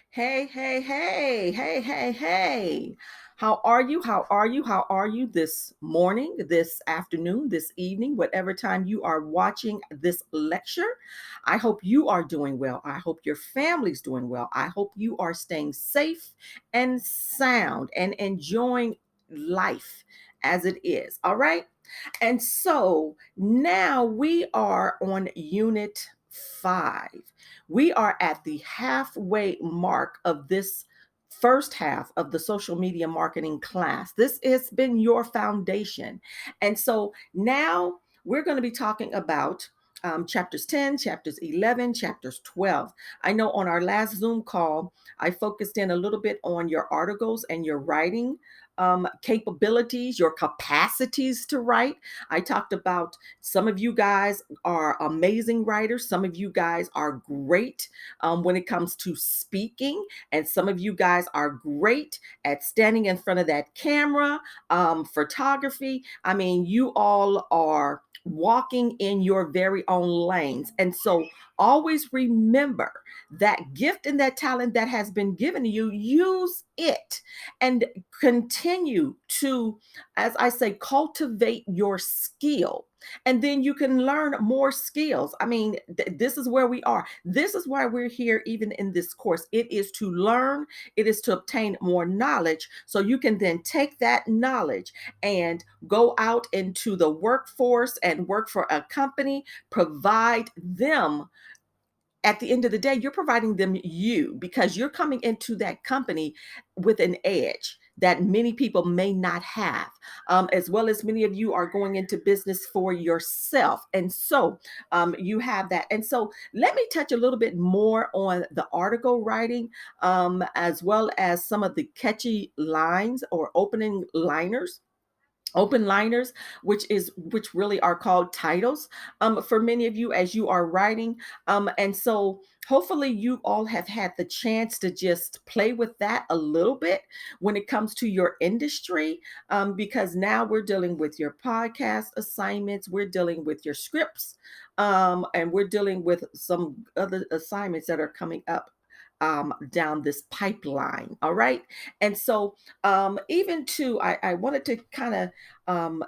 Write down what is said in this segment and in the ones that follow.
Hey, hey, hey, hey, hey, hey. How are you? How are you? How are you this morning, this afternoon, this evening, whatever time you are watching this lecture? I hope you are doing well. I hope your family's doing well. I hope you are staying safe and sound and enjoying life as it is. All right. And so now we are on unit 5. We are at the halfway mark of this first half of the social media marketing class. This has been your foundation. And so now we're going to be talking about chapters 10, chapters 11, chapters 12. I know on our last Zoom call, I focused in a little bit on your articles and your writing capabilities, your capacities to write. I talked about some of you guys are amazing writers. Some of you guys are great when it comes to speaking, and some of you guys are great at standing in front of that camera, photography. I mean, you all are walking in your very own lanes. And so always remember that gift and that talent that has been given to you, use it and continue to, as I say, cultivate your skill. And then you can learn more skills. I mean, this is where we are. This is why we're here, even in this course. It is to learn, it is to obtain more knowledge so you can then take that knowledge and go out into the workforce and work for a company, provide them at the end of the day, you're providing them you because you're coming into that company with an edge that many people may not have, as well as many of you are going into business for yourself. And so you have that. And so let me touch a little bit more on the article writing, as well as some of the catchy lines or open liners, which really are called titles, for many of you as you are writing. And so hopefully you all have had the chance to just play with that a little bit when it comes to your industry, because now we're dealing with your podcast assignments, we're dealing with your scripts, and we're dealing with some other assignments that are coming up down this pipeline. All right. And so even too, I wanted to kind of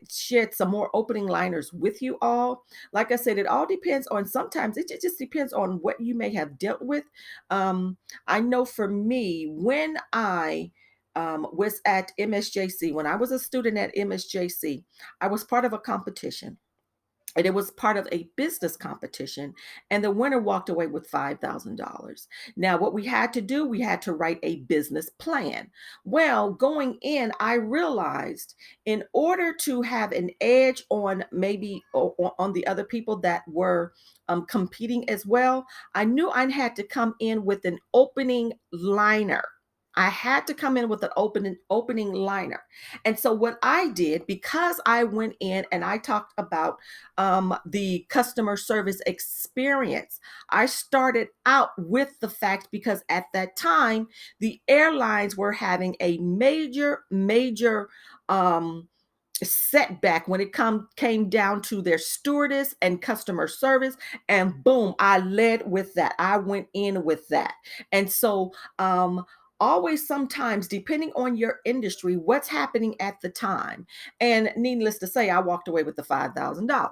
shed some more opening liners with you all. Like I said, it all depends on, sometimes it just depends on what you may have dealt with. I know for me, when I was at MSJC, when I was a student at MSJC, I was part of a competition, and it was part of a business competition, and the winner walked away with $5,000. Now what we had to do, we had to write a business plan. Well, going in, I realized in order to have an edge on maybe on the other people that were competing as well, I knew I had to come in with an opening liner. I had to come in with an opening liner. And so what I did, because I went in and I talked about the customer service experience, I started out with the fact, because at that time, the airlines were having a major setback when it came down to their stewardess and customer service. And boom, I led with that. I went in with that. And so always, sometimes, depending on your industry, what's happening at the time. And needless to say, I walked away with the $5,000.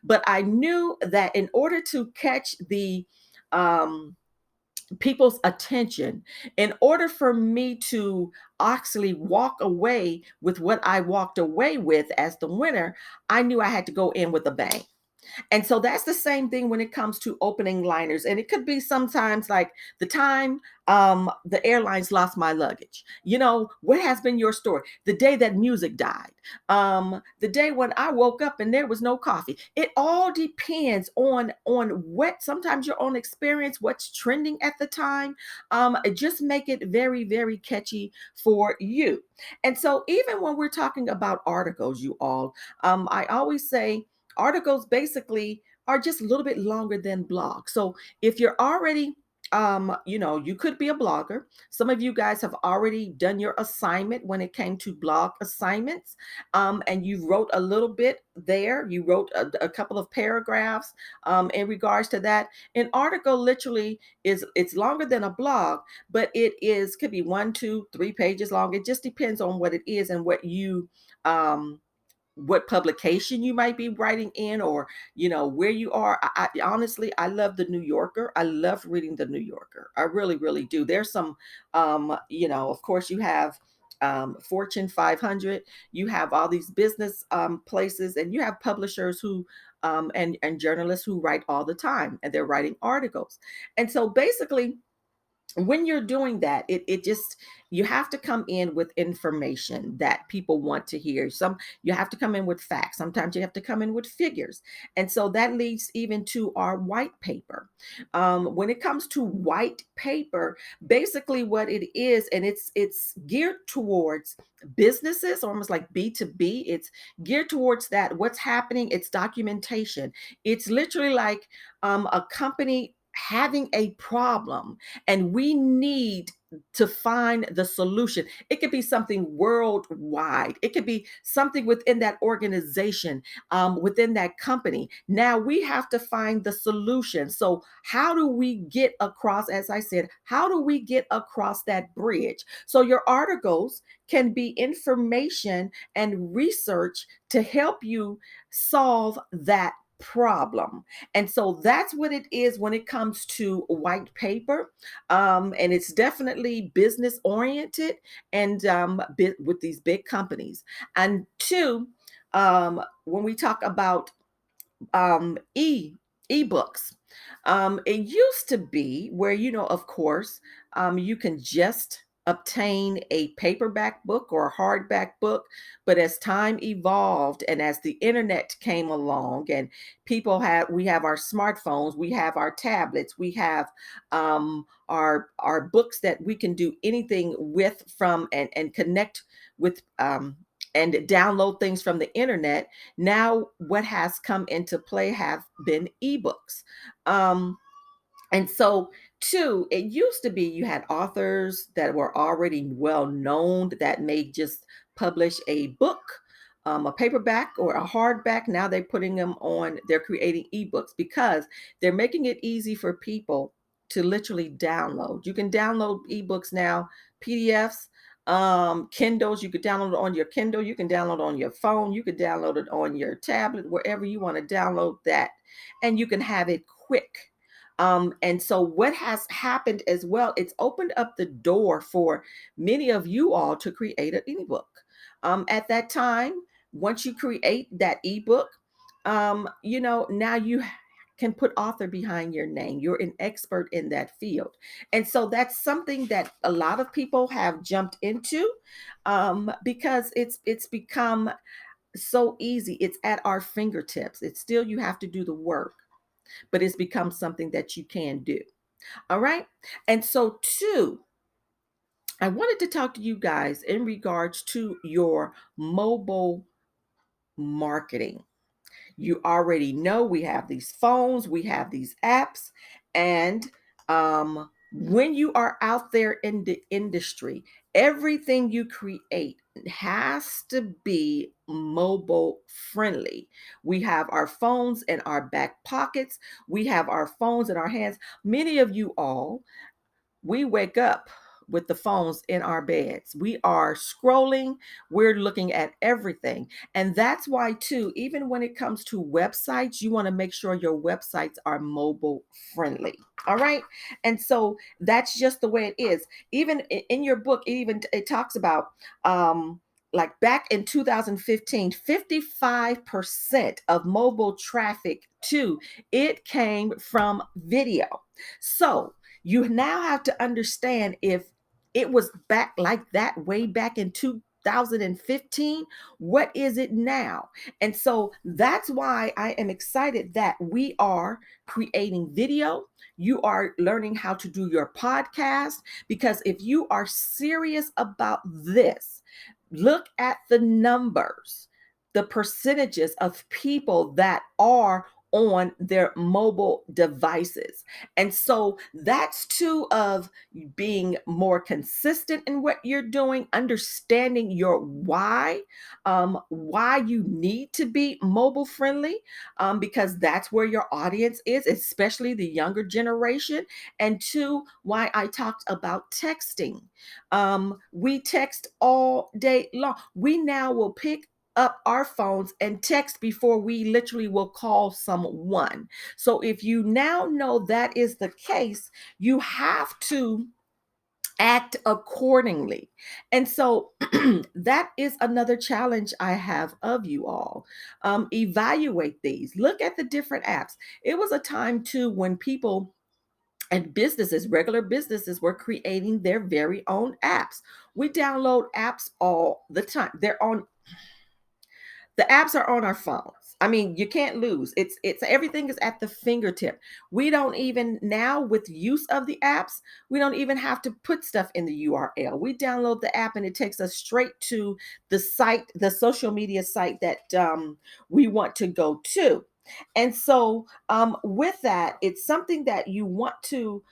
But I knew that in order to catch the people's attention, in order for me to actually walk away with what I walked away with as the winner, I knew I had to go in with a bang. And so that's the same thing when it comes to opening liners. And it could be sometimes like the time the airlines lost my luggage. You know, what has been your story? The day that music died, the day when I woke up and there was no coffee. It all depends on what, sometimes your own experience, what's trending at the time. Just make it very, very catchy for you. And so even when we're talking about articles, you all, I always say, articles basically are just a little bit longer than blogs. So if you're already You could be a blogger. Some of you guys have already done your assignment when it came to blog assignments. And you wrote a little bit there. You wrote a couple of paragraphs in regards to that. An article literally it's longer than a blog, but it is could be 1, 2, 3 pages long. It just depends on what it is and um what publication you might be writing in, or where you are. I honestly, I love the New Yorker. I love reading the New Yorker. I really, really do. There's some of course you have Fortune 500. You have all these business places, and you have publishers who and journalists who write all the time, and they're writing articles. And so basically, when you're doing that, it just, you have to come in with information that people want to hear. You have to come in with facts. Sometimes you have to come in with figures. And so that leads even to our white paper. When it comes to white paper, basically what it is, and it's geared towards businesses, almost like B2B. It's geared towards that, what's happening. It's documentation. It's literally like a company having a problem, and we need to find the solution. It could be something worldwide. It could be something within that organization, within that company. Now we have to find the solution. So how do we get across, as I said, how do we get across that bridge? So your articles can be information and research to help you solve that problem. And so that's what it is when it comes to white paper. And it's definitely business oriented, and with these big companies. And two, when we talk about ebooks, it used to be where, of course, you can just obtain a paperback book or a hardback book. But as time evolved, and as the internet came along, and we have our smartphones, we have our tablets, we have our books that we can do anything with, from and connect with, and download things from the internet. Now what has come into play have been ebooks. And so, too, it used to be you had authors that were already well known that may just publish a book, a paperback or a hardback. Now they're creating ebooks because they're making it easy for people to literally download. You can download ebooks now, PDFs, Kindles. You could download it on your Kindle. You can download it on your phone. You could download it on your tablet, wherever you want to download that, and you can have it quick. And so what has happened as well, it's opened up the door for many of you all to create an ebook. At that time, once you create that ebook, now you can put author behind your name. You're an expert in that field. And so that's something that a lot of people have jumped into, because it's become so easy. It's at our fingertips. It's still, you have to do the work, but it's become something that you can do. All right. And so, two, I wanted to talk to you guys in regards to your mobile marketing. You already know we have these phones, we have these apps, and when you are out there in the industry, everything you create has to be mobile friendly. We have our phones in our back pockets, we have our phones in our hands. Many of you all, we wake up with the phones in our beds. We are scrolling, we're looking at everything. And that's why, too, even when it comes to websites, you want to make sure your websites are mobile friendly. All right. And so that's just the way it is. Even in your book, it talks about, like back in 2015, 55% of mobile traffic too, it came from video. So you now have to understand, if it was back like that way back in 2015, what is it now? And so that's why I am excited that we are creating video. You are learning how to do your podcast, because if you are serious about this, look at the numbers, the percentages of people that are on their mobile devices. And so that's two of being more consistent in what you're doing, understanding your why you need to be mobile friendly, because that's where your audience is, especially the younger generation. And two, why I talked about texting. We text all day long. We now will pick up our phones and text before we literally will call someone. So if you now know that is the case, you have to act accordingly. And so that is another challenge I have of you all. Evaluate these, look at the different apps. It was a time too when people and businesses, regular businesses, were creating their very own apps. We download apps all the time. The apps are on our phones. I mean, you can't lose. It's everything is at the fingertip. We don't even now, with use of the apps, we don't even have to put stuff in the URL. We download the app and it takes us straight to the site, the social media site that we want to go to. And so with that, it's something that you want to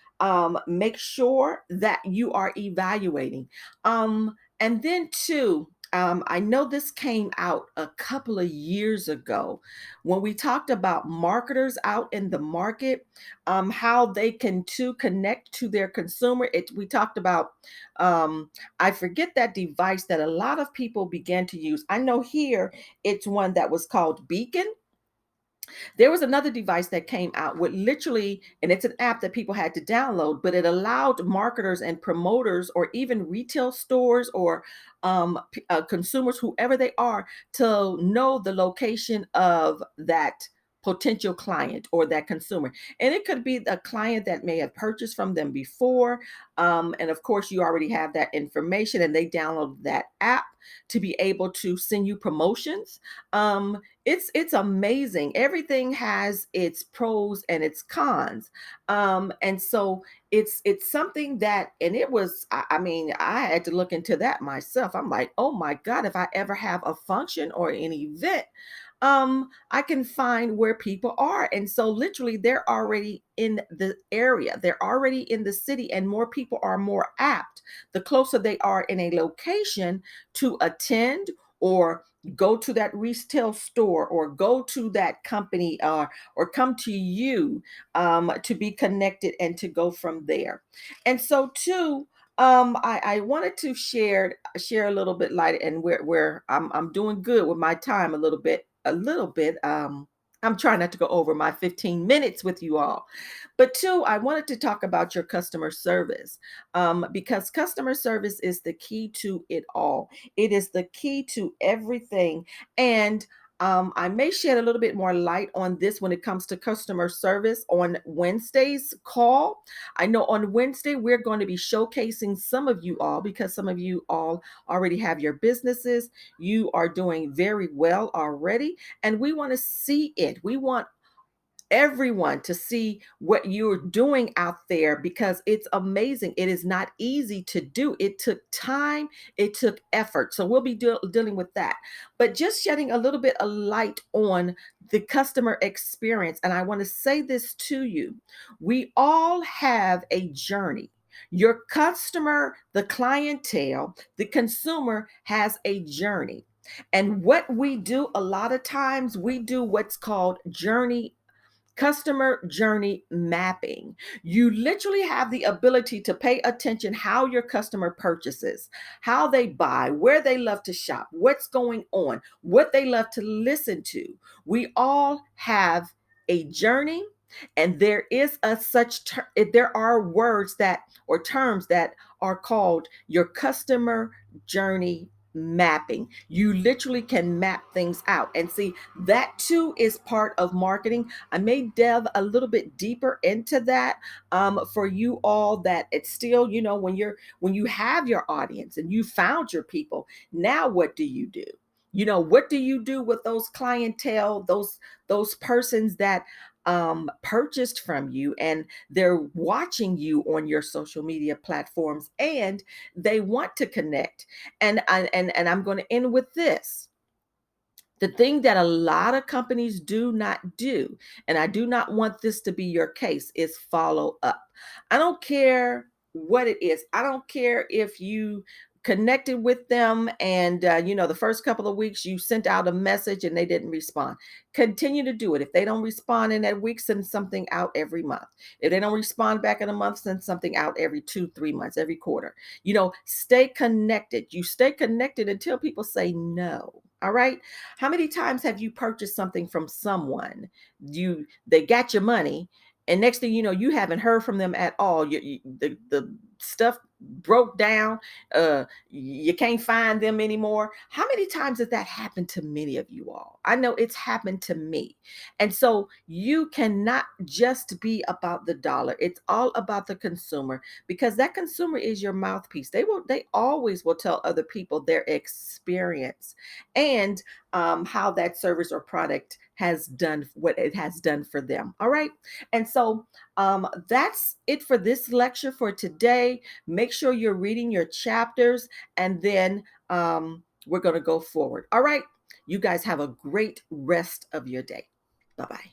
make sure that you are evaluating. And then too, I know this came out a couple of years ago when we talked about marketers out in the market, how they can too connect to their consumer. We talked about, I forget that device that a lot of people began to use. I know here it's one that was called Beacon. There was another device that came out with literally, and it's an app that people had to download, but it allowed marketers and promoters, or even retail stores, or consumers, whoever they are, to know the location of that potential client or that consumer. And it could be a client that may have purchased from them before. And of course, you already have that information, and they download that app to be able to send you promotions. It's amazing. Everything has its pros and its cons. And so it's something that, and it was, I mean, I had to look into that myself. I'm like, oh my God, if I ever have a function or an event, I can find where people are. And so literally they're already in the area, they're already in the city, and more people are more apt the closer they are in a location to attend, or go to that retail store, or go to that company, or come to you, to be connected and to go from there. And so too, I wanted to share a little bit light, and where I'm doing good with my time a little bit. I'm trying not to go over my 15 minutes with you all. But two, I wanted to talk about your customer service, because customer service is the key to it all. It is the key to everything. And I may shed a little bit more light on this when it comes to customer service on Wednesday's call. I know on Wednesday we're going to be showcasing some of you all, because some of you all already have your businesses. You are doing very well already, and we want to see it. We want everyone to see what you're doing out there, because it's amazing. It is not easy to do. It took time, it took effort. So we'll be dealing with that. But just shedding a little bit of light on the customer experience. And I want to say this to you: we all have a journey. Your customer, the clientele, the consumer has a journey. And what we do a lot of times, we do what's called customer journey mapping. You literally have the ability to pay attention how your customer purchases, how they buy, where they love to shop, what's going on, what they love to listen to. We all have a journey, and there is a there are words that, or terms that, are called your customer journey mapping. You literally can map things out. And see, that too is part of marketing. I may delve a little bit deeper into that, for you all, that it's still, when you have your audience and you found your people, now what do you do? What do you do with those clientele, those persons that purchased from you, and they're watching you on your social media platforms, and they want to connect. And I'm going to end with this: The thing that a lot of companies do not do, and I do not want this to be your case, is follow up. I don't care what it is. I don't care if you connected with them and the first couple of weeks you sent out a message and they didn't respond. Continue to do it. If they don't respond in that week, send something out every month. If they don't respond back in a month, send something out every 2 3 months, every quarter. Stay connected. You stay connected until people say no. All right. How many times have you purchased something from someone? They got your money, and next thing you know, you haven't heard from them at all. The stuff broke down. You can't find them anymore. How many times has that happened to many of you all? I know it's happened to me. And so you cannot just be about the dollar. It's all about the consumer, because that consumer is your mouthpiece. They always will tell other people their experience and how that service or product has done what it has done for them. All right. And so that's it for this lecture for today. Make sure you're reading your chapters, and then we're going to go forward. All right. You guys have a great rest of your day. Bye bye.